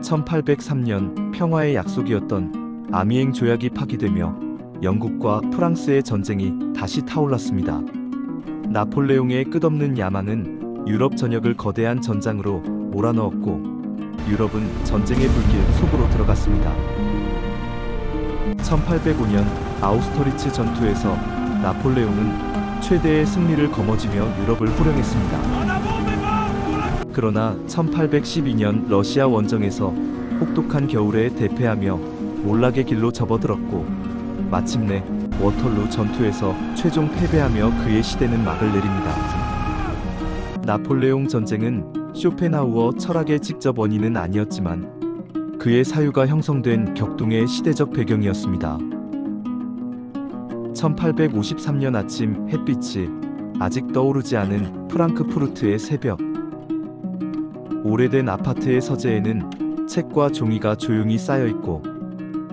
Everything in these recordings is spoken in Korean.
(1803년) 평화의 약속이었던 아미엥 조약이 파기되며 영국과 프랑스의 전쟁이 다시 타올랐습니다. 나폴레옹의 끝없는 야망은 유럽 전역을 거대한 전장으로 몰아넣었고 유럽은 전쟁의 불길 속으로 들어갔습니다. 1805년 아우스터리츠 전투에서 나폴레옹은 최대의 승리를 거머쥐며 유럽을 호령했습니다. 그러나 1812년 러시아 원정에서 혹독한 겨울에 대패하며 몰락의 길로 접어들었고 마침내 워털루 전투에서 최종 패배하며 그의 시대는 막을 내립니다. 나폴레옹 전쟁은 쇼펜하우어 철학의 직접 원인은 아니었지만 그의 사유가 형성된 격동의 시대적 배경이었습니다. 1853년 아침 햇빛이 아직 떠오르지 않은 프랑크푸르트의 새벽. 오래된 아파트의 서재에는 책과 종이가 조용히 쌓여 있고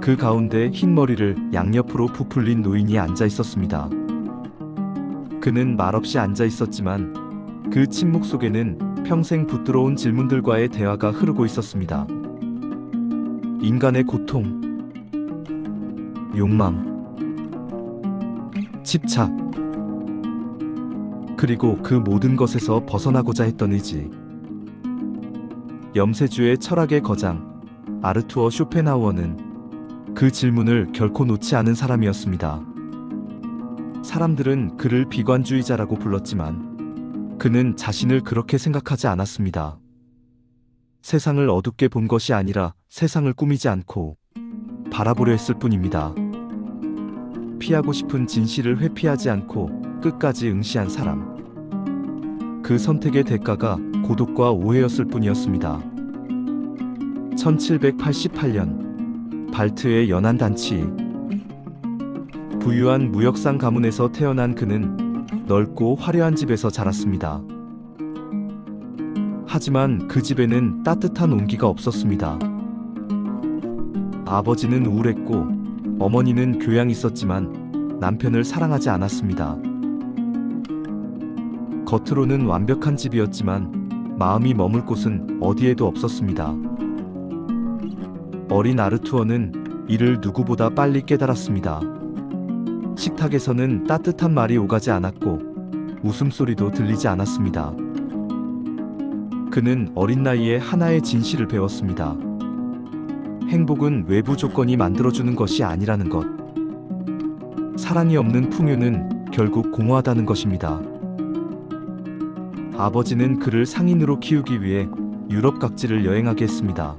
그 가운데 흰 머리를 양옆으로 부풀린 노인이 앉아 있었습니다. 그는 말없이 앉아 있었지만 그 침묵 속에는 평생 붙들어온 질문들과의 대화가 흐르고 있었습니다. 인간의 고통, 욕망, 집착, 그리고 그 모든 것에서 벗어나고자 했던 의지. 염세주의 철학의 거장 아르투어 쇼펜하우어는 그 질문을 결코 놓지 않은 사람이었습니다. 사람들은 그를 비관주의자라고 불렀지만 그는 자신을 그렇게 생각하지 않았습니다. 세상을 어둡게 본 것이 아니라 세상을 꾸미지 않고 바라보려 했을 뿐입니다. 피하고 싶은 진실을 회피하지 않고 끝까지 응시한 사람. 그 선택의 대가가 고독과 오해였을 뿐이었습니다. 1788년 발트의 연안 단치. 부유한 무역상 가문에서 태어난 그는 넓고 화려한 집에서 자랐습니다. 하지만 그 집에는 따뜻한 온기가 없었습니다. 아버지는 우울했고 어머니는 교양이 있었지만 남편을 사랑하지 않았습니다. 겉으로는 완벽한 집이었지만 마음이 머물 곳은 어디에도 없었습니다. 어린 아르투어는 이를 누구보다 빨리 깨달았습니다. 식탁에서는 따뜻한 말이 오가지 않았고 웃음소리도 들리지 않았습니다. 그는 어린 나이에 하나의 진실을 배웠습니다. 행복은 외부 조건이 만들어주는 것이 아니라는 것. 사랑이 없는 풍요는 결국 공허하다는 것입니다. 아버지는 그를 상인으로 키우기 위해 유럽 각지를 여행하게 했습니다.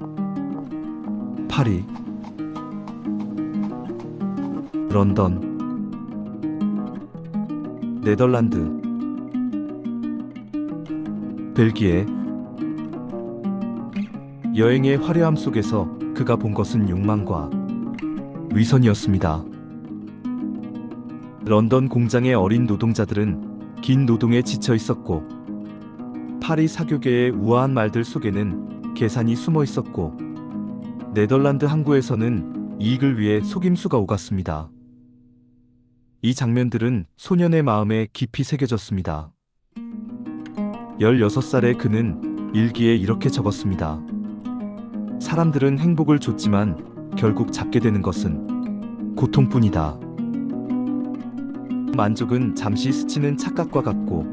파리, 런던, 네덜란드, 벨기에. 여행의 화려함 속에서 그가 본 것은 욕망과 위선이었습니다. 런던 공장의 어린 노동자들은 긴 노동에 지쳐 있었고 파리 사교계의 우아한 말들 속에는 계산이 숨어 있었고 네덜란드 항구에서는 이익을 위해 속임수가 오갔습니다. 이 장면들은 소년의 마음에 깊이 새겨졌습니다. 16살의 그는 일기에 이렇게 적었습니다. 사람들은 행복을 줬지만 결국 잡게 되는 것은 고통뿐이다. 만족은 잠시 스치는 착각과 같고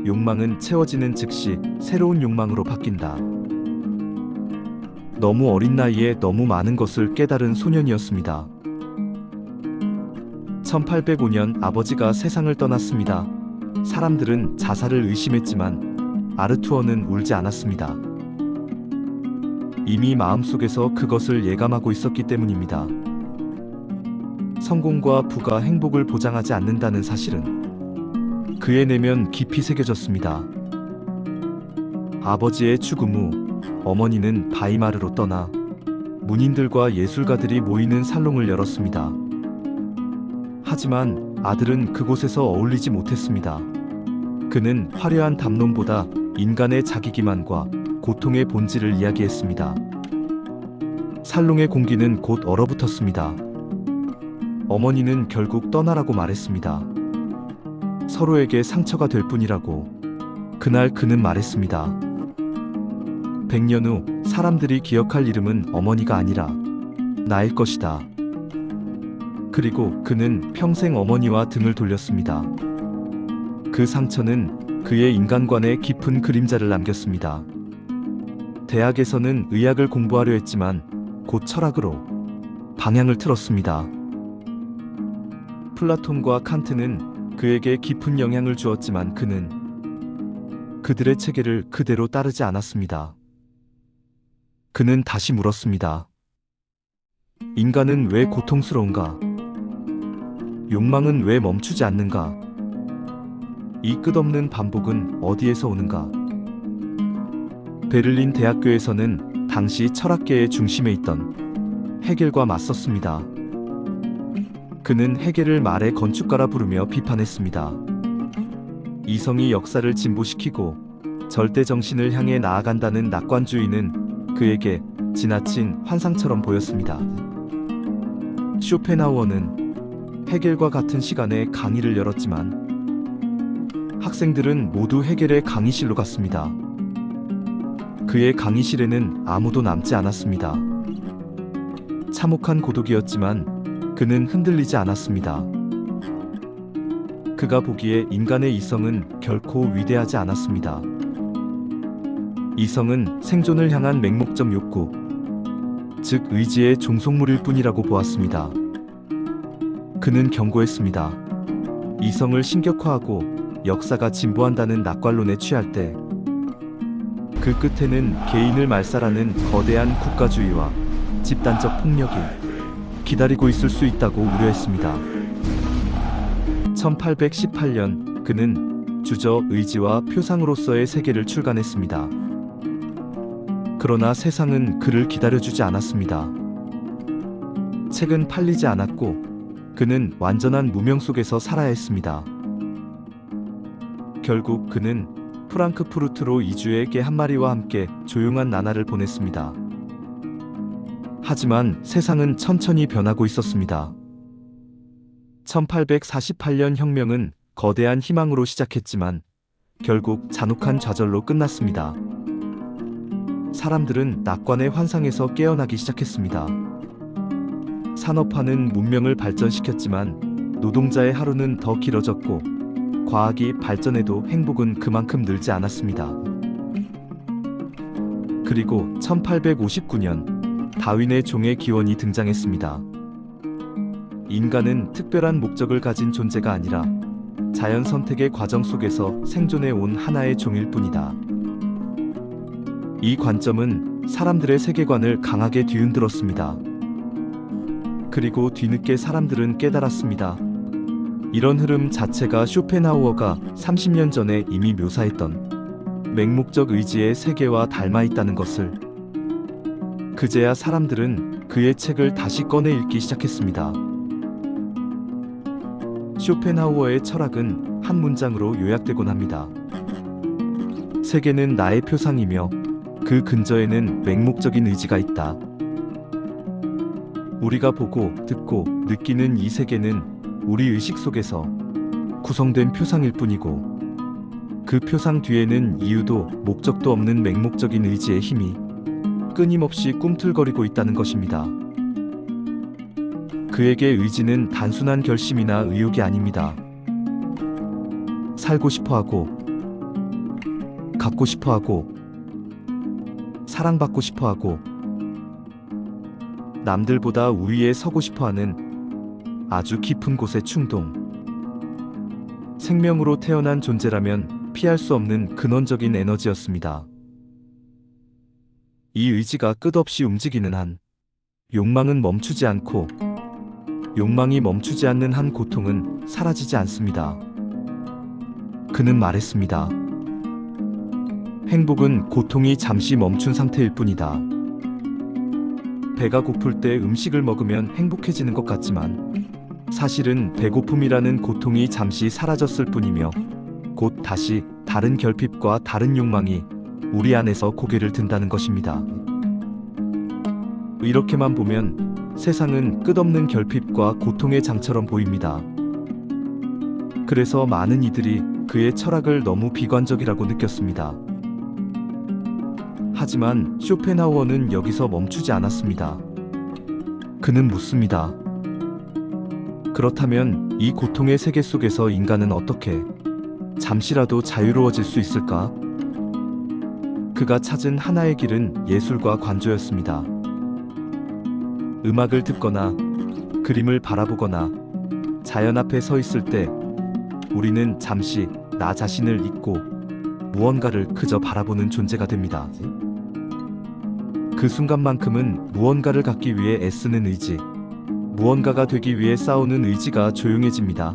욕망은 채워지는 즉시 새로운 욕망으로 바뀐다. 너무 어린 나이에 너무 많은 것을 깨달은 소년이었습니다. 1805년 아버지가 세상을 떠났습니다. 사람들은 자살을 의심했지만 아르투어는 울지 않았습니다. 이미 마음속에서 그것을 예감하고 있었기 때문입니다. 성공과 부가 행복을 보장하지 않는다는 사실은 그의 내면 깊이 새겨졌습니다. 아버지의 추금 후 어머니는 바이마르로 떠나 문인들과 예술가들이 모이는 살롱을 열었습니다. 하지만 아들은 그곳에서 어울리지 못했습니다. 그는 화려한 담론보다 인간의 자기기만과 고통의 본질을 이야기했습니다. 살롱의 공기는 곧 얼어붙었습니다. 어머니는 결국 떠나라고 말했습니다. 서로에게 상처가 될 뿐이라고. 그날 그는 말했습니다. 100년 후 사람들이 기억할 이름은 어머니가 아니라 나일 것이다. 그리고 그는 평생 어머니와 등을 돌렸습니다. 그 상처는 그의 인간관에 깊은 그림자를 남겼습니다. 대학에서는 의학을 공부하려 했지만 곧 철학으로 방향을 틀었습니다. 플라톤과 칸트는 그에게 깊은 영향을 주었지만 그는 그들의 체계를 그대로 따르지 않았습니다. 그는 다시 물었습니다. 인간은 왜 고통스러운가? 욕망은 왜 멈추지 않는가? 이 끝없는 반복은 어디에서 오는가? 베를린 대학교에서는 당시 철학계의 중심에 있던 헤겔과 맞섰습니다. 그는 헤겔을 말의 건축가라 부르며 비판했습니다. 이성이 역사를 진보시키고 절대 정신을 향해 나아간다는 낙관주의는 그에게 지나친 환상처럼 보였습니다. 쇼펜하우어는 헤겔과 같은 시간에 강의를 열었지만 학생들은 모두 헤겔의 강의실로 갔습니다. 그의 강의실에는 아무도 남지 않았습니다. 참혹한 고독이었지만 그는 흔들리지 않았습니다. 그가 보기에 인간의 이성은 결코 위대하지 않았습니다. 이성은 생존을 향한 맹목적 욕구, 즉 의지의 종속물일 뿐이라고 보았습니다. 그는 경고했습니다. 이성을 신격화하고 역사가 진보한다는 낙관론에 취할 때 그 끝에는 개인을 말살하는 거대한 국가주의와 집단적 폭력이 기다리고 있을 수 있다고 우려했습니다. 1818년 그는 주저 의지와 표상으로서의 세계를 출간했습니다. 그러나 세상은 그를 기다려주지 않았습니다. 책은 팔리지 않았고 그는 완전한 무명 속에서 살아야 했습니다. 결국 그는 프랑크푸르트로 이주해 개 한 마리와 함께 조용한 나날을 보냈습니다. 하지만 세상은 천천히 변하고 있었습니다. 1848년 혁명은 거대한 희망으로 시작했지만 결국 잔혹한 좌절로 끝났습니다. 사람들은 낙관의 환상에서 깨어나기 시작했습니다. 산업화는 문명을 발전시켰지만 노동자의 하루는 더 길어졌고 과학이 발전해도 행복은 그만큼 늘지 않았습니다. 그리고 1859년 다윈의 종의 기원이 등장했습니다. 인간은 특별한 목적을 가진 존재가 아니라 자연 선택의 과정 속에서 생존해 온 하나의 종일 뿐이다. 이 관점은 사람들의 세계관을 강하게 뒤흔들었습니다. 그리고 뒤늦게 사람들은 깨달았습니다. 이런 흐름 자체가 쇼펜하우어가 30년 전에 이미 묘사했던 맹목적 의지의 세계와 닮아 있다는 것을. 그제야 사람들은 그의 책을 다시 꺼내 읽기 시작했습니다. 쇼펜하우어의 철학은 한 문장으로 요약되곤 합니다. 세계는 나의 표상이며 그 근저에는 맹목적인 의지가 있다. 우리가 보고 듣고 느끼는 이 세계는 우리 의식 속에서 구성된 표상일 뿐이고 그 표상 뒤에는 이유도 목적도 없는 맹목적인 의지의 힘이 끊임없이 꿈틀거리고 있다는 것입니다. 그에게 의지는 단순한 결심이나 의욕이 아닙니다. 살고 싶어하고 갖고 싶어하고 사랑받고 싶어하고 남들보다 우위에 서고 싶어하는 아주 깊은 곳의 충동. 생명으로 태어난 존재라면 피할 수 없는 근원적인 에너지였습니다. 이 의지가 끝없이 움직이는 한 욕망은 멈추지 않고 욕망이 멈추지 않는 한 고통은 사라지지 않습니다. 그는 말했습니다. 행복은 고통이 잠시 멈춘 상태일 뿐이다. 배가 고플 때 음식을 먹으면 행복해지는 것 같지만 사실은 배고픔이라는 고통이 잠시 사라졌을 뿐이며 곧 다시 다른 결핍과 다른 욕망이 우리 안에서 고개를 든다는 것입니다. 이렇게만 보면 세상은 끝없는 결핍과 고통의 장처럼 보입니다. 그래서 많은 이들이 그의 철학을 너무 비관적이라고 느꼈습니다. 하지만 쇼펜하우어는 여기서 멈추지 않았습니다. 그는 묻습니다. 그렇다면 이 고통의 세계 속에서 인간은 어떻게 잠시라도 자유로워질 수 있을까? 그가 찾은 하나의 길은 예술과 관조였습니다. 음악을 듣거나 그림을 바라보거나 자연 앞에 서 있을 때 우리는 잠시 나 자신을 잊고 무언가를 그저 바라보는 존재가 됩니다. 그 순간만큼은 무언가를 갖기 위해 애쓰는 의지, 무언가가 되기 위해 싸우는 의지가 조용해집니다.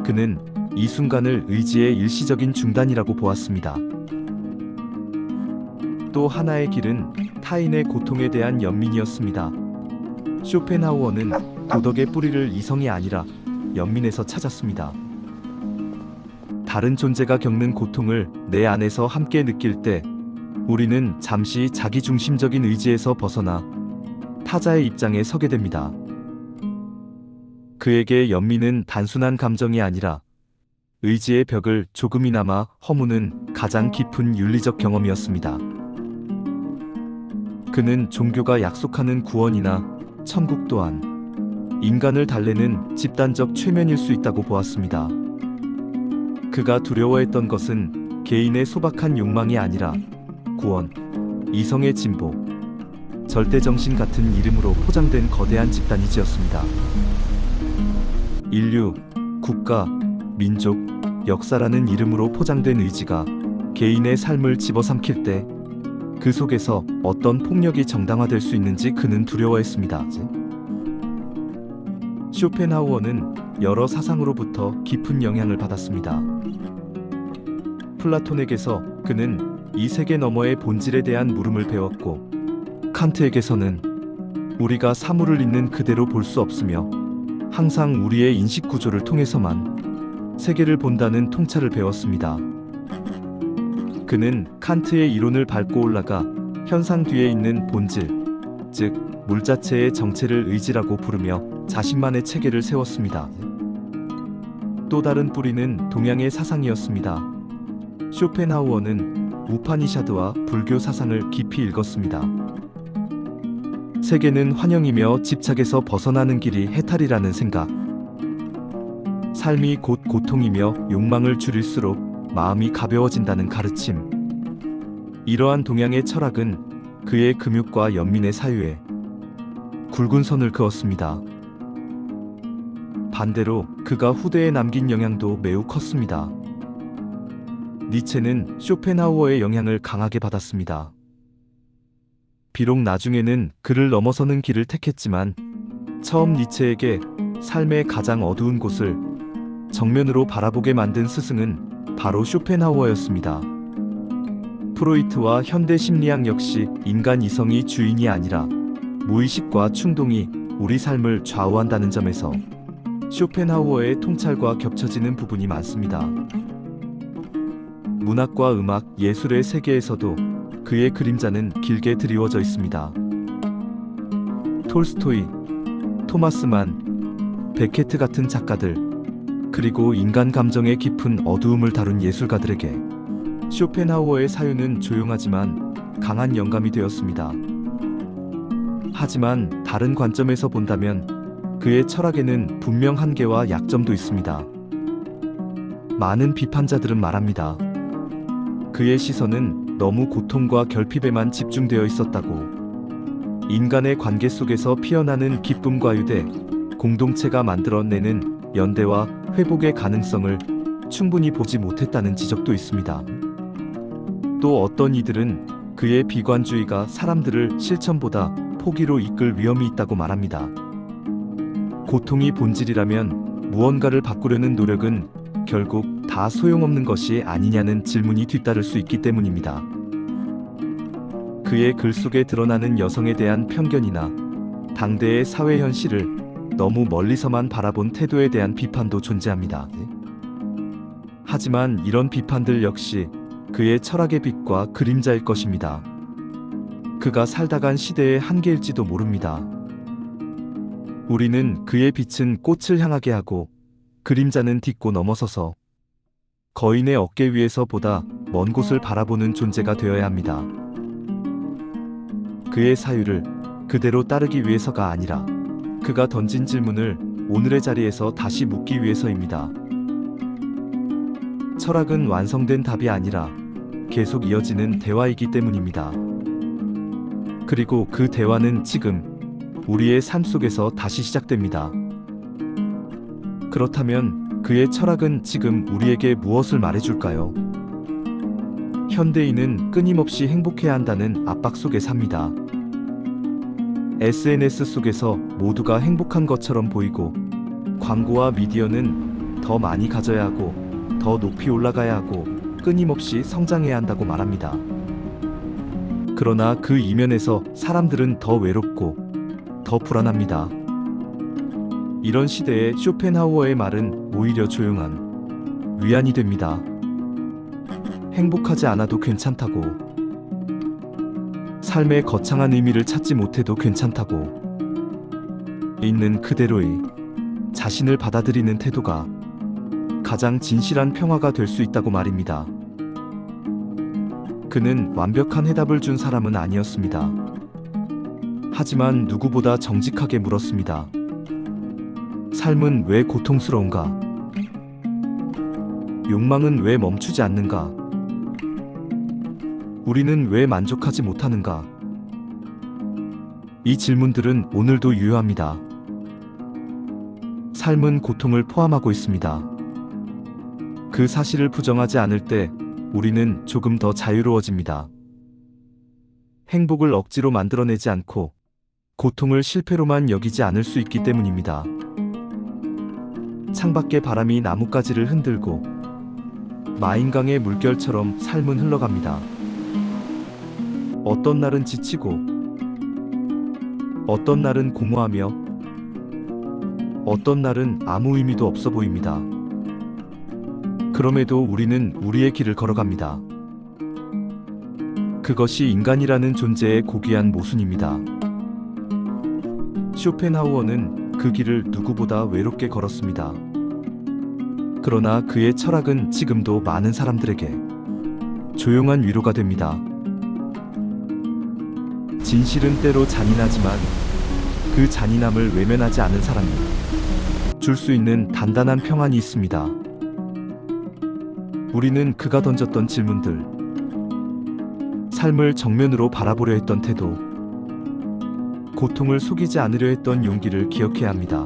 그는 이 순간을 의지의 일시적인 중단이라고 보았습니다. 또 하나의 길은 타인의 고통에 대한 연민이었습니다. 쇼펜하우어는 도덕의 뿌리를 이성이 아니라 연민에서 찾았습니다. 다른 존재가 겪는 고통을 내 안에서 함께 느낄 때 우리는 잠시 자기중심적인 의지에서 벗어나 타자의 입장에 서게 됩니다. 그에게 연민은 단순한 감정이 아니라 의지의 벽을 조금이나마 허무는 가장 깊은 윤리적 경험이었습니다. 그는 종교가 약속하는 구원이나 천국 또한 인간을 달래는 집단적 최면일 수 있다고 보았습니다. 그가 두려워했던 것은 개인의 소박한 욕망이 아니라 구원, 이성의 진보, 절대정신 같은 이름으로 포장된 거대한 집단이지였습니다. 인류, 국가, 민족, 역사라는 이름으로 포장된 의지가 개인의 삶을 집어삼킬 때 그 속에서 어떤 폭력이 정당화될 수 있는지 그는 두려워했습니다. 쇼펜하우어는 여러 사상으로부터 깊은 영향을 받았습니다. 플라톤에게서 그는 이 세계 너머의 본질에 대한 물음을 배웠고, 칸트에게서는 우리가 사물을 있는 그대로 볼 수 없으며 항상 우리의 인식 구조를 통해서만 세계를 본다는 통찰을 배웠습니다. 그는 칸트의 이론을 밟고 올라가 현상 뒤에 있는 본질, 즉 물 자체의 정체를 의지라고 부르며 자신만의 체계를 세웠습니다. 또 다른 뿌리는 동양의 사상이었습니다. 쇼펜하우어는 우파니샤드와 불교 사상을 깊이 읽었습니다. 세계는 환영이며 집착에서 벗어나는 길이 해탈이라는 생각, 삶이 곧 고통이며 욕망을 줄일수록 마음이 가벼워진다는 가르침. 이러한 동양의 철학은 그의 금욕과 연민의 사유에 굵은 선을 그었습니다. 반대로 그가 후대에 남긴 영향도 매우 컸습니다. 니체는 쇼펜하우어의 영향을 강하게 받았습니다. 비록 나중에는 그를 넘어서는 길을 택했지만 처음 니체에게 삶의 가장 어두운 곳을 정면으로 바라보게 만든 스승은 바로 쇼펜하우어였습니다. 프로이트와 현대 심리학 역시 인간 이성이 주인이 아니라 무의식과 충동이 우리 삶을 좌우한다는 점에서 쇼펜하우어의 통찰과 겹쳐지는 부분이 많습니다. 문학과 음악, 예술의 세계에서도 그의 그림자는 길게 드리워져 있습니다. 톨스토이, 토마스 만, 베케트 같은 작가들, 그리고 인간 감정의 깊은 어두움을 다룬 예술가들에게 쇼펜하우어의 사유는 조용하지만 강한 영감이 되었습니다. 하지만 다른 관점에서 본다면 그의 철학에는 분명 한계와 약점도 있습니다. 많은 비판자들은 말합니다. 그의 시선은 너무 고통과 결핍에만 집중되어 있었다고. 인간의 관계 속에서 피어나는 기쁨과 유대, 공동체가 만들어내는 연대와 회복의 가능성을 충분히 보지 못했다는 지적도 있습니다. 또 어떤 이들은 그의 비관주의가 사람들을 실천보다 포기로 이끌 위험이 있다고 말합니다. 고통이 본질이라면 무언가를 바꾸려는 노력은 결국 다 소용없는 것이 아니냐는 질문이 뒤따를 수 있기 때문입니다. 그의 글 속에 드러나는 여성에 대한 편견이나 당대의 사회 현실을 너무 멀리서만 바라본 태도에 대한 비판도 존재합니다. 하지만 이런 비판들 역시 그의 철학의 빛과 그림자일 것입니다. 그가 살다간 시대의 한계일지도 모릅니다. 우리는 그의 빛은 꽃을 향하게 하고 그림자는 딛고 넘어서서 거인의 어깨 위에서 보다 먼 곳을 바라보는 존재가 되어야 합니다. 그의 사유를 그대로 따르기 위해서가 아니라 그가 던진 질문을 오늘의 자리에서 다시 묻기 위해서입니다. 철학은 완성된 답이 아니라 계속 이어지는 대화이기 때문입니다. 그리고 그 대화는 지금 우리의 삶 속에서 다시 시작됩니다. 그렇다면 그의 철학은 지금 우리에게 무엇을 말해줄까요? 현대인은 끊임없이 행복해야 한다는 압박 속에 삽니다. SNS 속에서 모두가 행복한 것처럼 보이고 광고와 미디어는 더 많이 가져야 하고 더 높이 올라가야 하고 끊임없이 성장해야 한다고 말합니다. 그러나 그 이면에서 사람들은 더 외롭고 더 불안합니다. 이런 시대에 쇼펜하우어의 말은 오히려 조용한 위안이 됩니다. 행복하지 않아도 괜찮다고, 삶의 거창한 의미를 찾지 못해도 괜찮다고, 있는 그대로의 자신을 받아들이는 태도가 가장 진실한 평화가 될 수 있다고 말입니다. 그는 완벽한 해답을 준 사람은 아니었습니다. 하지만 누구보다 정직하게 물었습니다. 삶은 왜 고통스러운가? 욕망은 왜 멈추지 않는가? 우리는 왜 만족하지 못하는가? 이 질문들은 오늘도 유효합니다. 삶은 고통을 포함하고 있습니다. 그 사실을 부정하지 않을 때 우리는 조금 더 자유로워집니다. 행복을 억지로 만들어내지 않고 고통을 실패로만 여기지 않을 수 있기 때문입니다. 창밖의 바람이 나뭇가지를 흔들고 마인강의 물결처럼 삶은 흘러갑니다. 어떤 날은 지치고 어떤 날은 공허하며 어떤 날은 아무 의미도 없어 보입니다. 그럼에도 우리는 우리의 길을 걸어갑니다. 그것이 인간이라는 존재의 고귀한 모순입니다. 쇼펜하우어는 그 길을 누구보다 외롭게 걸었습니다. 그러나 그의 철학은 지금도 많은 사람들에게 조용한 위로가 됩니다. 진실은 때로 잔인하지만 그 잔인함을 외면하지 않은 사람이 줄 수 있는 단단한 평안이 있습니다. 우리는 그가 던졌던 질문들, 삶을 정면으로 바라보려 했던 태도, 고통을 속이지 않으려 했던 용기를 기억해야 합니다.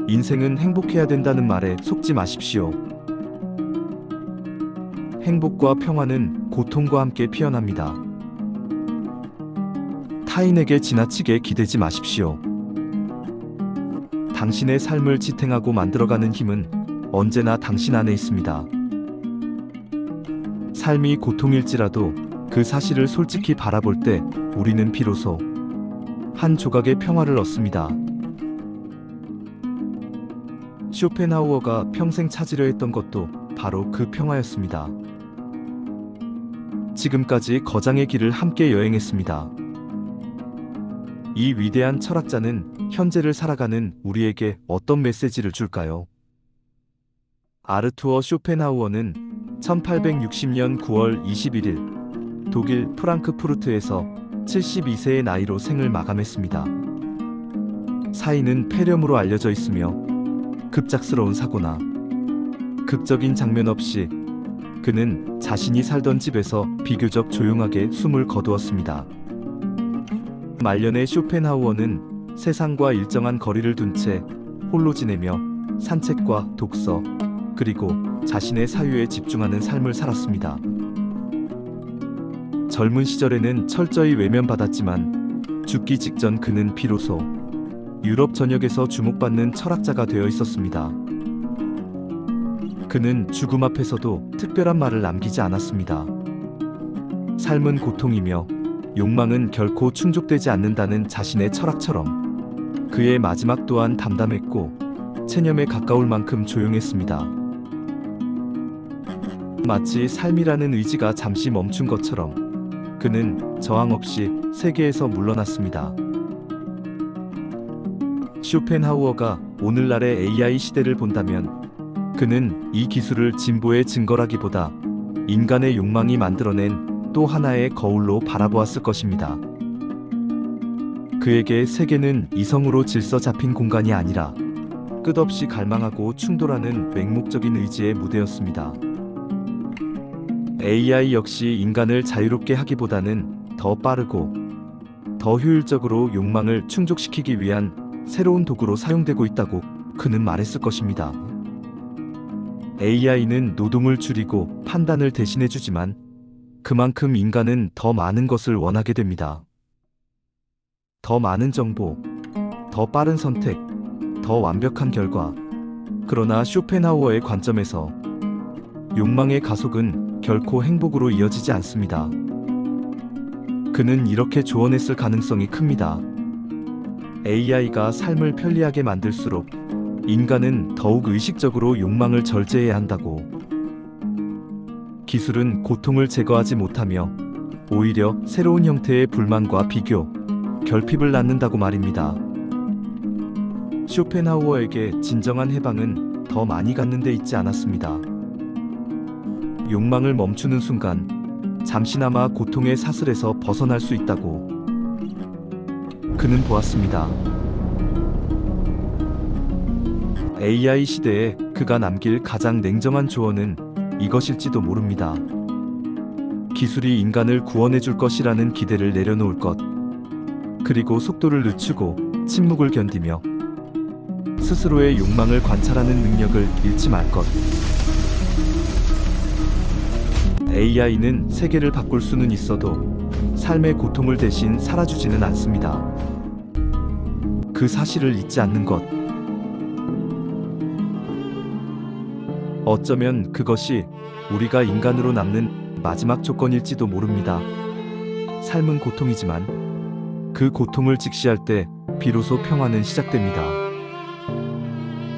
인생은 행복해야 된다는 말에 속지 마십시오. 행복과 평화는 고통과 함께 피어납니다. 타인에게 지나치게 기대지 마십시오. 당신의 삶을 지탱하고 만들어가는 힘은 언제나 당신 안에 있습니다. 삶이 고통일지라도 그 사실을 솔직히 바라볼 때 우리는 비로소 한 조각의 평화를 얻습니다. 쇼펜하우어가 평생 찾으려 했던 것도 바로 그 평화였습니다. 지금까지 거장의 길을 함께 여행했습니다. 이 위대한 철학자는 현재를 살아가는 우리에게 어떤 메시지를 줄까요? 아르투어 쇼펜하우어는 1860년 9월 21일 독일 프랑크푸르트에서 72세의 나이로 생을 마감했습니다. 사인은 폐렴으로 알려져 있으며 급작스러운 사고나 극적인 장면 없이 그는 자신이 살던 집에서 비교적 조용하게 숨을 거두었습니다. 말년의 쇼펜하우어는 세상과 일정한 거리를 둔 채 홀로 지내며 산책과 독서, 그리고 자신의 사유에 집중하는 삶을 살았습니다. 젊은 시절에는 철저히 외면받았지만 죽기 직전 그는 비로소 유럽 전역에서 주목받는 철학자가 되어 있었습니다. 그는 죽음 앞에서도 특별한 말을 남기지 않았습니다. 삶은 고통이며 욕망은 결코 충족되지 않는다는 자신의 철학처럼 그의 마지막 또한 담담했고 체념에 가까울 만큼 조용했습니다. 마치 삶이라는 의지가 잠시 멈춘 것처럼 그는 저항 없이 세계에서 물러났습니다. 쇼펜하우어가 오늘날의 AI 시대를 본다면 그는 이 기술을 진보의 증거라기보다 인간의 욕망이 만들어낸 또 하나의 거울로 바라보았을 것입니다. 그에게 세계는 이성으로 질서 잡힌 공간이 아니라 끝없이 갈망하고 충돌하는 맹목적인 의지의 무대였습니다. AI 역시 인간을 자유롭게 하기보다는 더 빠르고 더 효율적으로 욕망을 충족시키기 위한 새로운 도구로 사용되고 있다고 그는 말했을 것입니다. AI는 노동을 줄이고 판단을 대신해주지만 그만큼 인간은 더 많은 것을 원하게 됩니다. 더 많은 정보, 더 빠른 선택, 더 완벽한 결과. 그러나 쇼펜하우어의 관점에서 욕망의 가속은 결코 행복으로 이어지지 않습니다. 그는 이렇게 조언했을 가능성이 큽니다. AI가 삶을 편리하게 만들수록 인간은 더욱 의식적으로 욕망을 절제해야 한다고. 기술은 고통을 제거하지 못하며 오히려 새로운 형태의 불만과 비교, 결핍을 낳는다고 말입니다. 쇼펜하우어에게 진정한 해방은 더 많이 갖는 데 있지 않았습니다. 욕망을 멈추는 순간 잠시나마 고통의 사슬에서 벗어날 수 있다고 그는 보았습니다. AI 시대에 그가 남길 가장 냉정한 조언은 이것일지도 모릅니다. 기술이 인간을 구원해 줄 것이라는 기대를 내려놓을 것, 그리고 속도를 늦추고 침묵을 견디며 스스로의 욕망을 관찰하는 능력을 잃지 말 것. AI는 세계를 바꿀 수는 있어도 삶의 고통을 대신 살아주지는 않습니다. 그 사실을 잊지 않는 것. 어쩌면 그것이 우리가 인간으로 남는 마지막 조건일지도 모릅니다. 삶은 고통이지만 그 고통을 직시할 때 비로소 평화는 시작됩니다.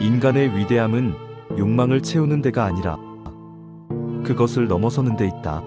인간의 위대함은 욕망을 채우는 데가 아니라 그것을 넘어서는 데 있다.